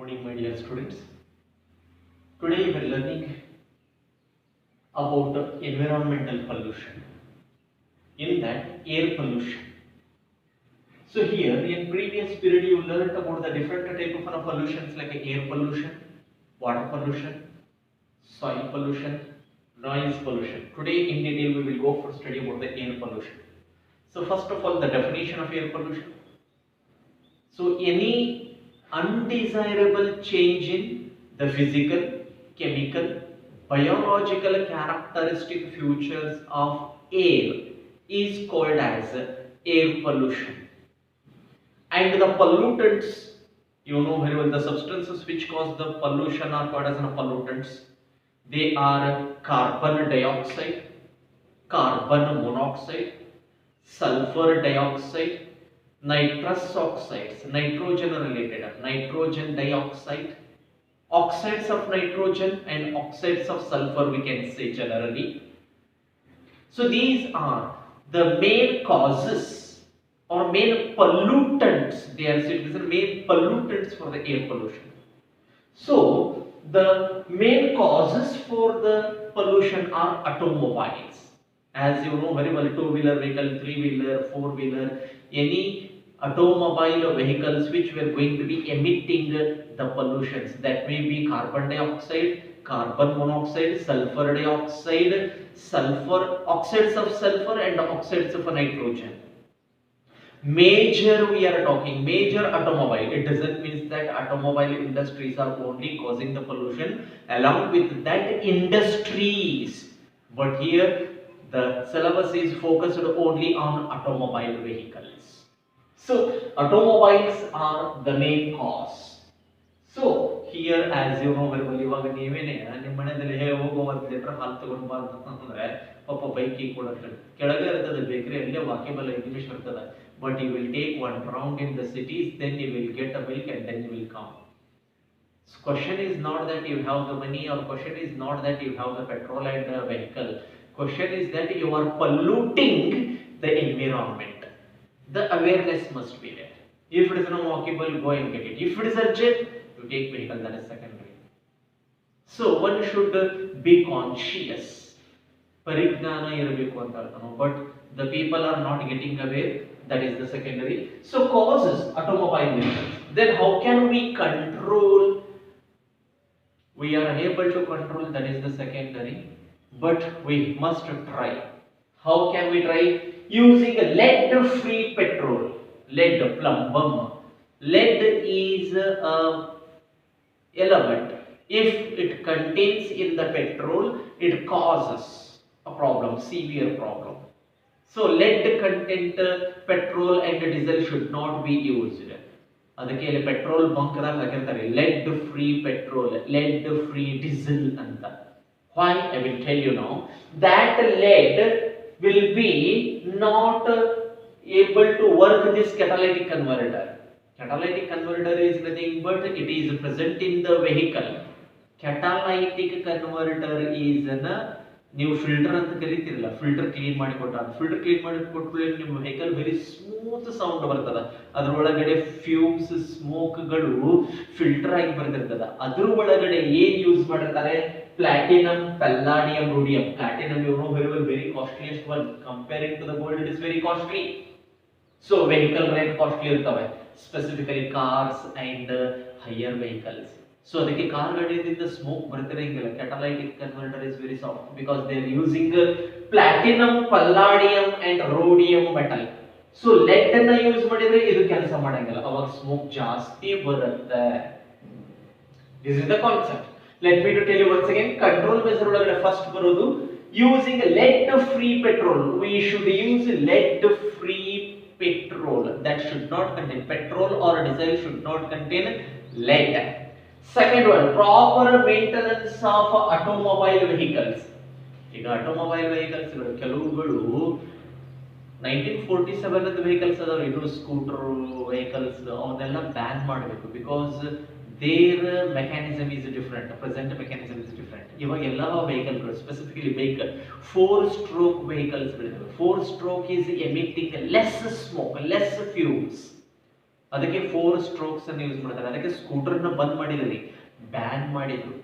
Morning, my dear students. Today we are learning about environmental pollution. In that, air pollution. So here, in previous period, you learned about the different type of pollutions like air pollution, water pollution, soil pollution, noise pollution. Today, in detail, we will go for study about the air pollution. So first of all, the definition of air pollution. So any undesirable change in the physical, chemical, biological characteristic features of air is called as air pollution. And the pollutants, you know very well, the substances which cause the pollution are called as pollutants. They are carbon dioxide, carbon monoxide, sulfur dioxide, nitrous oxides, nitrogen related, nitrogen dioxide, oxides of nitrogen and oxides of sulfur, we can say generally. So these are the main causes or main pollutants. They are said the main pollutants for the air pollution. So the main causes for the pollution are automobiles. As you know very well, two-wheeler vehicle, three-wheeler, four-wheeler, any automobile vehicles which were going to be emitting the pollutions, that may be carbon dioxide, carbon monoxide, sulfur dioxide, sulfur, oxides of sulfur and oxides of nitrogen. Major, we are talking major automobile. It doesn't mean that automobile industries are only causing the pollution. Along with that, industries. But here the syllabus is focused only on automobile vehicles. So automobiles are the main cause. So here, as you know very well, ಇವಾಗ ನೀವೇನೆ ನಿಮ್ಮ ಮನೆಯಲ್ಲಿ ಹೋಗೋ 1 litre ಹಾಲು ತಗೊಂಡು ಬಾ ಅಂತಂದ್ರೆ ಪಾಪ ಬೈಕಿಗೆ ಕೊಡುತ್ತೆ, ಕೆಳಗೆ ಇರ್ತದೆ ಬೇಕರಿ, ಅಲ್ಲೇ ವಾಕ್ಯಬಲ್ ಇಂಗ್ಲಿಷ್ ಇರ್ತದೆ. But you will take one round in the cities, then you will get a milk and then you will come. So question is not that you have the money, or question is not that you have the petrol and the vehicle. Question is that you are polluting the environment. The awareness must be there. If it is not walkable, go and get it. If it is urgent, you take vehicle, that is secondary. So one should be conscious. Parignana irabekku anta arthano, but the people are not getting aware. That is the secondary. So causes automobile vehicles. Then how can we control? We are unable to control, that is the secondary. But we must try. How can we try? Using lead-free petrol. Lead, plumbum. Lead is an element. If it contains in the petrol, it causes a problem, severe problem. So lead content petrol and diesel should not be used. ಅದಕ್ಕೆ petrol bunk ದಾಗ ಹಾಕಿರ್ತಾರೆ lead free petrol, lead free diesel ಅಂತ. Why? I will tell you now. That lead will be not able to work this catalytic converter. Catalytic converter is nothing but it is present in the vehicle. Catalytic converter is an ನೀವು filter ಅಂತ ಕರಿತಿರಲ್ಲ, filter clean ಮಾಡಿ ಕೊಟ್ಟ, filter clean ಮಾಡಿ ಕೊಟ್ಕೊಳ್ಳಿ ನಿಮ್ಮ vehicle very smooth sound ಬರ್ತದ. ಅದರೊಳಗಡೆ fumes ಸ್ಮೋಕ್ಗಳು filter ಆಗಿ ಬರ್ತಿರ್ತದ. ಅದ್ರ ಒಳಗಡೆ ಏನ್ ಯೂಸ್ ಮಾಡಿರ್ತಾರೆ? Platinum, palladium, rhodium. Platinum you know very well, very costliest one. Comparing to the gold it is very costly. So vehicle rate costly ಇರ್ತವೆ, specifically cars and higher vehicles. So ಅದಕ್ಕೆ ಕಾರ್ಗಳಿಂದ smoke ಬರ್ತಿರಂಗಿಲ್ಲ. catalytic converter is very soft because they are using platinum, palladium and rhodium metal. So lead ಅನ್ನ use ಮಾಡಿದ್ರೆ ಇದು ಕೆಲಸ ಮಾಡಂಗಿಲ್ಲ, ಅವಾಗ ಸ್ಮೋಕ್ ಜಾಸ್ತಿ ಬರುತ್ತೆ. This is the concept. Let me to tell you once again. Control measure ಒಳಗಡೆ first ಬರೋದು using lead free petrol. We should use lead free petrol. That should not contain, petrol or diesel should not contain lead. Second one, proper maintenance of automobile vehicles. ಈಗ automobile vehicles ಕೆಲವುಗಳು 1947 vehicles ಅದಾವ, ಇದು scooter vehicles, ಅವನ್ನೆಲ್ಲ ban ಮಾಡಬೇಕು. Because their mechanism is different, present mechanism is different. ಇವಾಗ ಎಲ್ಲ ವೆಹಿಕಲ್ಗಳು, specifically bike 4 stroke vehicles ಗಳಿವೆ. 4 stroke is emitting less smoke, less fumes. ಅದಕ್ಕೆ 4 ಸ್ಟ್ರೋಕ್ಸ್ ಅನ್ನು ಯೂಸ್ ಮಾಡ್ತಾರೆ. ಅದಕ್ಕೆ ಸ್ಕೂಟರ್ನ ಬಂದ್ ಮಾಡಿದ್ರಿ, ಬ್ಯಾನ್ ಮಾಡಿದ್ರು.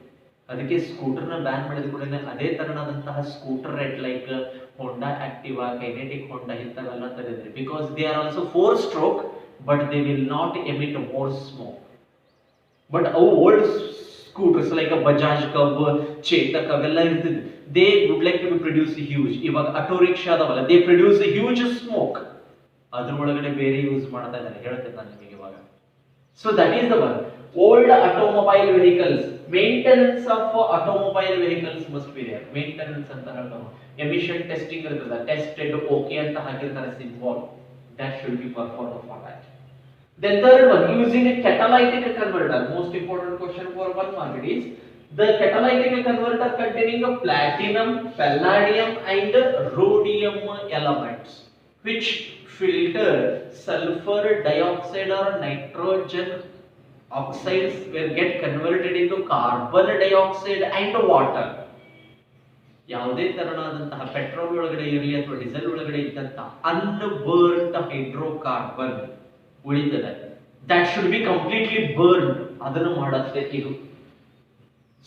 ಅದಕ್ಕೆ ಸ್ಕೂಟರ್ನ ಬ್ಯಾನ್ ಮಾಡಿದ ಕೂಡ ಅದೇ ತರನಾದಂತಹ scooter rate like Honda Activa, Kinetic Honda ಇಂಥವೆಲ್ಲ ತರಿದ್ರಿ. Because they are also 4 stroke but they will not emit more smoke. But ಅವು old scooters like Bajaj Cub, Chetak ಅವೆಲ್ಲ ಇರ್ತಿದ್ವಿ. They would like to produce huge. ಇವಾಗ ಆಟೋ ರಿಕ್ಷಾ ಅದಾವಲ್ಲ, they produce huge smoke. ಅದ್ರ ಒಳಗಡೆ ಬೇರೆ ಯೂಸ್ ಮಾಡ್ತಾ ಇದ್ದಾರೆ, ಹೇಳ್ತೇನೆ ನಾನು ನಿಮಗೆ ಇವಾಗ. So that is the one. Old automobile vehicles, maintenance of automobile vehicles must be there. Maintenance ಅಂತ ಹೇಳ್ತಾರೆ, ಎಮಿಷನ್ ಟೆಸ್ಟಿಂಗ್ ಇರ್ತದೆ, ಟೆಸ್ಟೆಡ್ ಓಕೆ ಅಂತ ಹಾಕಿರ್ತಾರೆ symbol, that should be perform for that. Then third one, using a catalytic converter. Most important question for 1 mark is the catalytic converter containing a platinum, palladium and rhodium elements, which filter sulfur dioxide or nitrogen oxides will get converted into carbon dioxide and water. ಯಾವುದೇ ತರನಾದಂತಹ petrol ಒಳಗಡೆ ಇರಲಿ ಅಥವಾ diesel ಒಳಗಡೆ ಇದ್ದಂತಹ unburned hydrocarbon ಉಳಿತದೆ, that should be completely burn. ಅದನ್ನು ಮಾಡುತ್ತೆ ಇದು.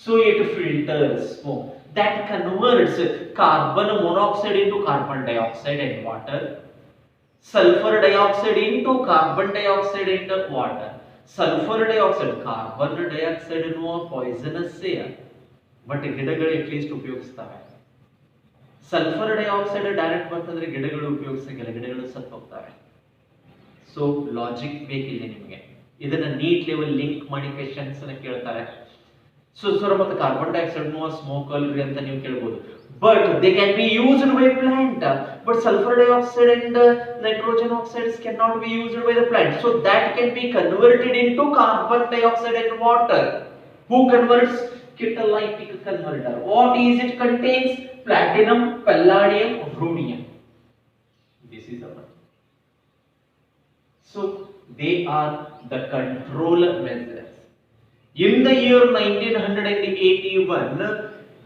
So it filters smoke, that converts carbon monoxide into carbon dioxide and water, sulphur dioxide into carbon dioxide and water. Sulphur dioxide, carbon dioxide ಎನ್ನುವ poisonous, but ಗಿಡಗಳು at least ಉಪಯೋಗಿಸ್ತವೆ. Sulphur dioxide direct ಬರ್ತಂದ್ರೆ ಗಿಡಗಳು ಉಪಯೋಗಿಸಂಗಿಲ್ಲ, ಗಿಡಗಳು ಸತ್ತು ಹೋಗ್ತವೆ. ಸೊ ಲಾಜಿಕ್ ಬೇಕಿಲ್ಲ ನಿಮಗೆ. ಇದನ್ನ ನೀಟ್ ಲೆವೆಲ್ ಲಿಂಕ್ ಮಾಡಿ ಕ್ವೆಶ್ಚನ್ಸ್ ಕೇಳ್ತಾರೆ. ಸೊ ಸರ್ ಮತ್ತೆ ಕಾರ್ಬನ್ ಡೈಆಕ್ಸೈಡ್ ಸ್ಮೋಕ್ ಅಲ್ರಿ ಅಂತ ನೀವು ಕೇಳಬಹುದು. But they can be used by plant, but sulphur dioxide and nitrogen oxides can not be used by the plant. So that can be converted into carbon dioxide and water. Who converts? catalytic converter. What is it contains? Platinum, palladium, rhodium. This is the one. So they are the control measures. In the year 1981,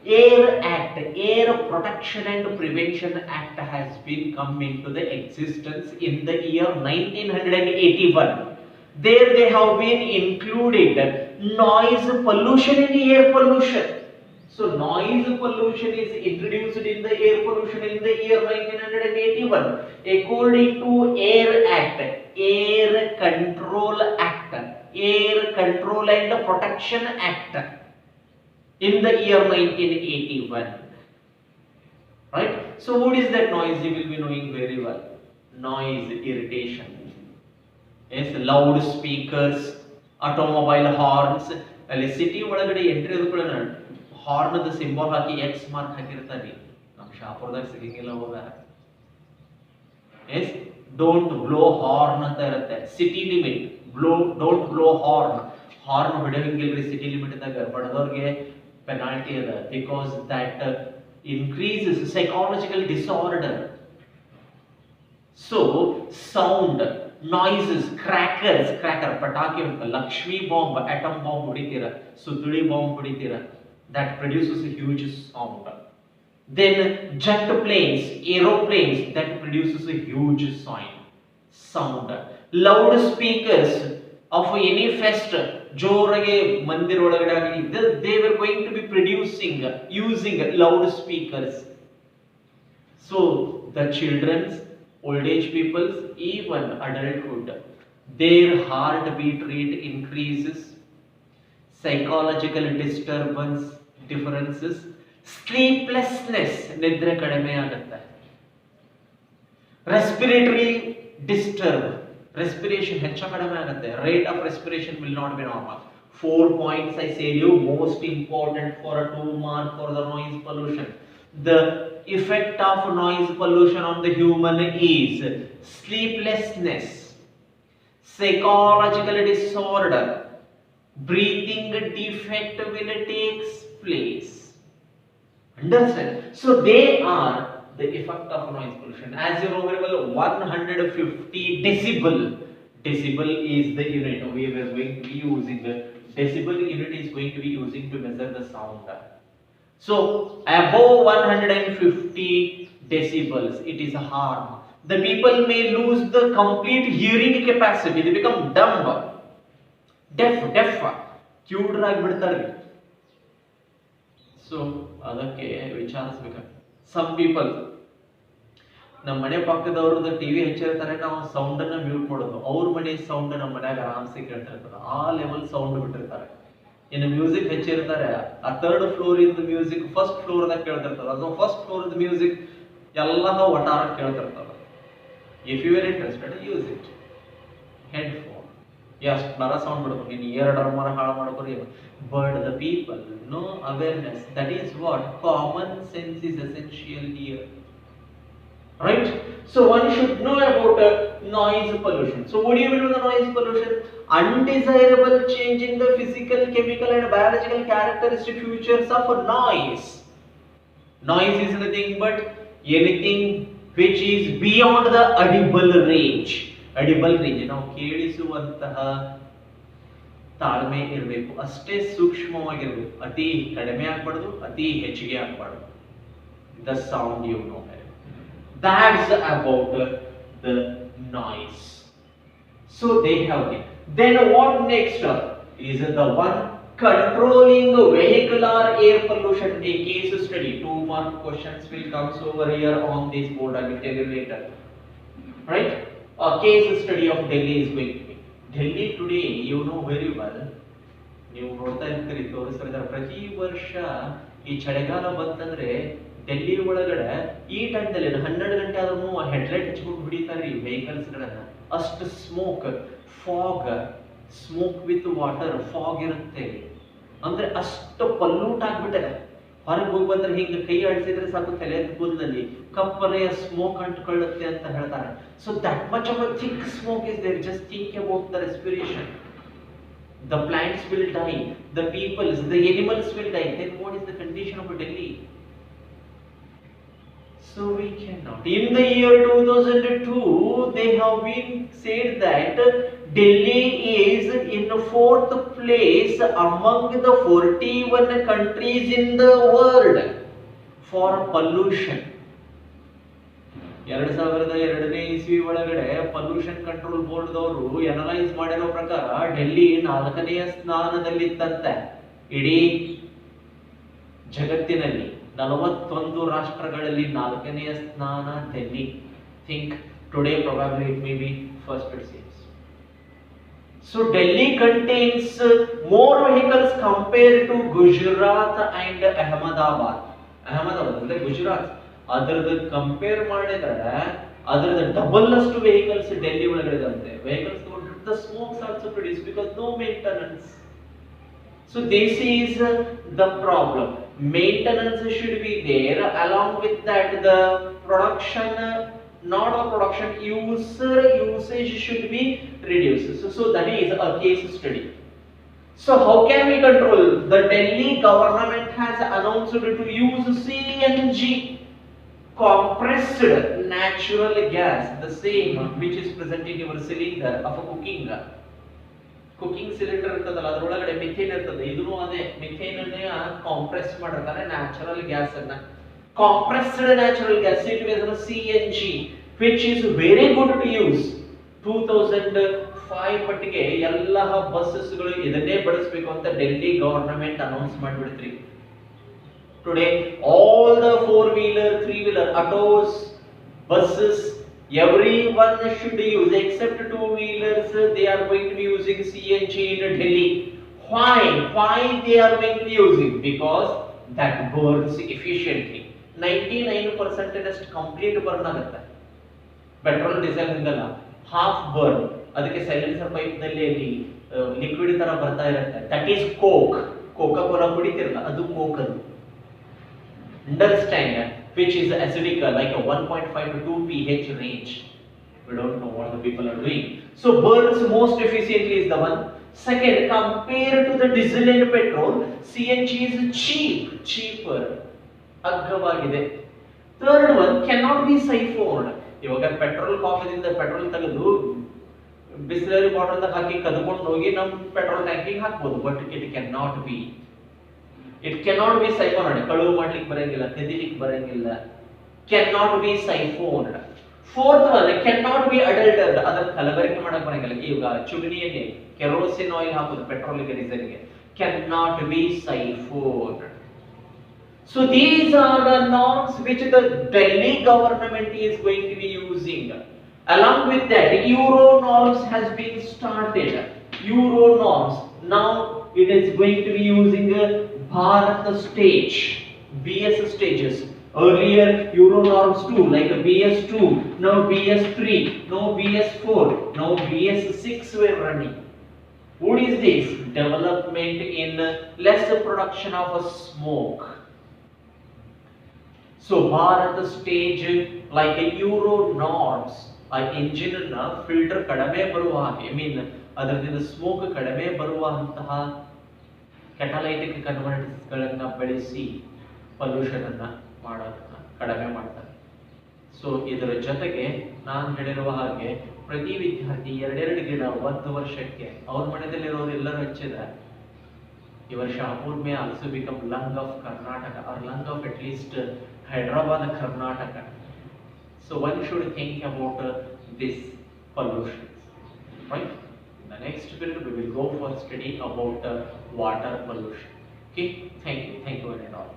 Air Act, Air Protection and Prevention Act has been come into the existence in the year 1981. There they have been included noise pollution in air pollution. So noise pollution is introduced in the air pollution in the year 1981 according to Air Act, Air Control Act, Air Control and Protection Act in the year 1981. Right? So what is that noise? You will be knowing very well. Noise, irritation. Yes, loud speakers, automobile horns. ಅಲ್ಲಿ city ಒಳಗಡೆ entry ಅದು ಕೂಡ horn the symbol hockey X mark ಹಾಕಿರ್ತಾರೆ. ನಮ್ಮ ಶಾಪುರದಾಗ ಸಿಗಂಗಿಲ್ಲ ಹೋದ. S, don't blow horn ಅಂತ ಇರುತ್ತೆ. City limit, don't blow horn. Horn ಹೊಡೆಯಂಗಿಲ್ರಿ ಸಿಟಿ ಲಿಮಿಟ್ ದಾಗ. ಬಡದವ್ರಿಗೆ ಪೆನಾಲ್ಟಿ ಅದ. Because that increases psychological disorder. So sound, noises, crackers, cracker, pataki, Lakshmi bomb, atom bomb ಹೊಡಿತೀರ, ಸುತ್ತುಳಿ ಬಾಂಬ್ ಹೊಡಿತೀರ, that produces a huge sound. Then jet planes, aeroplanes, that produces a huge sound. Loud speakers of any fest, ಜೋರಾಗಿ ಮಂದಿರ ಒಳಗಡೆ ಆಗಲಿ, they were going to be using loud speakers. So the children's, old age people's, even adulthood, their heartbeat rate increases, psychological disturbance, differences, sleeplessness, nidre kadime agutte, respiratory disturb, respiration ಹೆಚ್ಚು ಕಡಿಮೆ ಆಗುತ್ತೆ, rate of respiration will not be normal. 4 points I said you, most important for a 2 mark for the noise pollution. The effect of noise pollution on the human is sleeplessness, psychological disorder, breathing defect will takes place. Understand? So they are the effect of noise pollution. As you know very well, 150 decibel. Decibel is the unit we were going to be using. Decibel unit is going to be using to measure the sound. So above 150 decibels, it is a harm. The people may lose the complete hearing capacity. They become dumb, deaf, ಕಿವುಡರಾಗ್ಬಿಡ್ತಾರೆ. So ಅದಕ್ಕೆ ವಿಚಾರಿಸ್ಬೇಕು. Some people, ನಮ್ಮ ಮನೆ ಪಕ್ಕದವ್ರದ್ದು TV ಹಚ್ಚಿರ್ತಾರೆ, ನಾವು sound ಅನ್ನ mute ಮಾಡೋದು, ಅವ್ರ ಮನೆ ಸೌಂಡ್ ನಮ್ಮ ಮನ್ಯಾಗ ಆರಾಮ್ಸೆ ಕೇಳ್ತಿರ್ತಾರೆ. ಆ ಲೆವೆಲ್ ಸೌಂಡ್ ಬಿಟ್ಟಿರ್ತಾರೆ. ಇನ್ನು ಮ್ಯೂಸಿಕ್ ಹಚ್ಚಿರ್ತಾರೆ, ಆ ಥರ್ಡ್ ಫ್ಲೋರ್ ಇಂದ ಮ್ಯೂಸಿಕ್ ಫಸ್ಟ್ ಫ್ಲೋರ್ದಾಗ ಕೇಳ್ತಿರ್ತಾರೆ. ಅದು ಫಸ್ಟ್ ಫ್ಲೋರ್ ಮ್ಯೂಸಿಕ್ ಎಲ್ಲ ಒಟ್ಟಾರ ಕೇಳ್ತಿರ್ತಾರೆ. If you are interested, use it. Headphone ಎಷ್ಟರ ಸೌಂಡ್ ಬಿಡ್ಬೇಕು, ನೀನು ಎರಡರ ಮರ ಹಾಳು ಮಾಡ್ಕೊರಿ. But the people no awareness. That is what common sense is essential here. Right? So one should know about noise pollution. So what do you mean by the noise pollution? Undesirable change in the physical, chemical and biological characteristic features of noise. Noise is nothing but anything which is beyond the audible range. Audible range. ನಾವು ಕೇಳಿಸುವಂತಹ ತಾಳ್ಮೆ ಇರಬೇಕು, ಅಷ್ಟೇ ಸೂಕ್ಷ್ಮವಾಗಿರಬೇಕು. ಅತಿ ಕಡಿಮೆ ಆಗಬಾರ್ದು, ಅತಿ ಹೆಚ್ಚಿಗೆ ಆಗಬಾರ್ದು. The sound you know. That's about the noise. So they have it. Then what next is the one controlling vehicular air pollution, a case study. 2 mark questions will come over here on this board. I will tell you later. Right? A case study of Delhi is going to be. Delhi today, you know very well. ನೀವು ನೋಡ್ತಾ ಇರ್ತೀರಿ, ತೋರಿಸ್ತಾರೆ. ಪ್ರತಿ ವರ್ಷ ಈ ಚಳಿಗಾಲ ಬಂತಂದ್ರೆ ಡೆಲ್ಲಿ ಒಳಗಡೆ ಈ ಟೈಮ್ದಲ್ಲಿ 12 ಗಂಟೆ ಆದ್ರೂ ಹೆಡ್ಲೈಟ್ ಹಚ್ಕೊಂಡು ಹಿಡಿತಾರೆ ಈ ವೆಹಿಕಲ್ಸ್ಗಳನ್ನ. ಅಷ್ಟು smoke, fog, smoke with water, fog ಇರುತ್ತೆ. ಅಂದ್ರೆ ಅಷ್ಟು ಪಲ್ಯೂಟ್ ಆಗ್ಬಿಟ್ಟಿದೆ. ಹೊರಗೆ ಹೋಗಿ ಬಂದ್ರೆ ಹಿಂಗೆ ಕೈ ಆಡಿಸಿದ್ರೆ ಸಾಕು ತಲೆ ಕೂದಲಲ್ಲಿ ಕಪ್ಪನೆಯ ಸ್ಮೋಕ್ ಅಂಟ್ಕೊಳ್ಳುತ್ತೆ ಅಂತ ಹೇಳ್ತಾರೆ. So that much of a thick smoke is there. Just think about the respiration. The plants will die, the peoples, the animals will die. Then what is the condition of Delhi? So we cannot. In the year 2002, they have been said that Delhi is in the 4th place among the 41 countries in the world for pollution. 2002ನೇ ಇಸ್ವಿ ಒಳಗಡೆ pollution control board ದವರು analyse ಮಾಡಿರೋ ಪ್ರಕಾರ ಡೆಲ್ಲಿ 4ನೇ ಸ್ಥಾನದಲ್ಲಿತ್ತಂತೆ. ಇಡೀ ಜಗತ್ತಿನಲ್ಲಿ 41 ರಾಷ್ಟ್ರಗಳಲ್ಲಿ 4ನೇ ಸ್ಥಾನ Delhi. Think today probably it may be first it seems. So Delhi contains more vehicles compared to Gujarat and Ahmedabad. Ahmedabad ಅಂದ್ರೆ ಗುಜರಾತ್. ಅದರದ್ದು ಕಂಪೇರ್ ಮಾಡಿದ್ರೆ ಅದರದ್ದು ಡಬಲ್ ಅಷ್ಟು ವೆಹಿಕಲ್ಸ್ ಡೆಲ್ಲಿ ಒಳಗಡೆ ಇರುತ್ತೆ. Vehicles the smokes also produced because no maintenance. So this is the problem. Maintenance should be there. Along with that, the production, not a production, usage should be reduced. So that is a case study. So how can we control? The Delhi government has announced to use CNG, compressed natural gas, the same which is present in your cylinder of a cooking cylinder ಇರ್ತದಲ್ಲ, ಅದರೊಳಗಡೆ methane ಇರ್ತದೆ. ಇದನ್ನು ಅದೇ methane ಅನ್ನೇ compress ಮಾಡಿರ್ತಾರೆ natural gas ಅನ್ನ. compressed natural gas, it is a CNG, which is very good to use. 2005 ಪಟ್ಟಿಗೆ ಎಲ್ಲ ಬಸ್ಸಸ್ಗಳು ಇದನ್ನೇ ಬಳಸಬೇಕು ಅಂತ ಡೆಲ್ಲಿ ಗವರ್ನಮೆಂಟ್ ಅನೌನ್ಸ್ ಮಾಡಿಬಿಡ್ತ್ರಿ. Today all the 4-wheeler, 3-wheeler, autos, buses, everyone should use except 2-wheelers. They are going to be using CNG in Delhi. Why they are going to be using? Because that burns efficiently. 99% complete burn ಆಗುತ್ತೆ. Petrol diesel ಇಂದಲ್ಲ, half burn. ಅದಕ್ಕೆ silencer pipe ನಲ್ಲಿ liquid ತರ ಬರ್ತಾ ಇರುತ್ತೆ. That is coke. Coca Cola ಕುಡಿತಿರಲ್ಲ, ಅದು coke. ಅದು understand which is acidic, like a 1.5 to 2 pH range. We don't know what the people are doing. So burns most efficiently is the one. Second, compared to the diesel and petrol, CNG is cheaper. ಅಗ್ಗವಾಗಿದೆ. Third one, cannot be siphoned. ಇವಾಗ petrol ಕಾಫದಿಂದ petrol ತೆಗೆದು Bisleri bottle ಹಾಕಿ ಕದ್ಕೊಂಡು ಹೋಗಿ ನಮ್ಮ petrol ಟ್ಯಾಂಕಿಗೆ ಹಾಕ್ಬೋದು. But it can not be. It cannot be siphoned. ಕಳುವು ಮಾಡ್ಲಿಕ್ಕೆ ಬರಂಗಿಲ್ಲ, ತೆದಿಲಿಕ್ಕೆ ಬರಂಗಿಲ್ಲ. Cannot be siphoned. Fourth one cannot be adulterated. ಅದನ್ನ ಕಲಬೆರಕೆ ಮಾಡಕ್ ಬರಂಗಿಲ್ಲ. ಈಗ ಚುಗನಿ ಎಣ್ಣೆ ಕೆರೋಸಿನ್ ಆಯಿಲ್ ಹಾಕೋದು ಪೆಟ್ರೋಲಿಗೆ ಡೀಸೆಲ್ಗೆ cannot be siphoned. So these are the norms which the Delhi government is going to be using. Along with that, Euro norms has been started. Euro norms. Now it is going to be using Bharat stage, BS stages. Earlier Euro norms 2 like BS2, now BS3, now BS4, now BS6 were running. What is this? Development in less production of smoke. So Bharat stage like Euro norms, a engine na filter kadame baruva hage, I mean ಅದರಿಂದ smoke ಕಡಿಮೆ ಬರುವಂತಹ catalytic converters ಗಳನ್ನ ಬಳಸಿ pollution ಅನ್ನ ಮಾಡೋದನ್ನ ಕಡಿಮೆ ಮಾಡ್ತಾರೆ. So ಇದರ ಜೊತೆಗೆ ನಾನು ಹೇಳಿರುವ ಹಾಗೆ ಪ್ರತಿ ವಿದ್ಯಾರ್ಥಿ ಎರಡೆರಡು ಗಿಡ ಒಂದು ವರ್ಷಕ್ಕೆ ಅವ್ರ ಮನೆಯಲ್ಲಿರೋರು ಎಲ್ಲರೂ ಹಚ್ಚಿದ್ದಾರೆ. ಈ ವರ್ಷ ಅಪೂರ್ may also become lung of Karnataka or lung of at least Hyderabad, Karnataka. So one should think about this pollution, right? In the next period we will go for study about water pollution. Okay, thank you and all.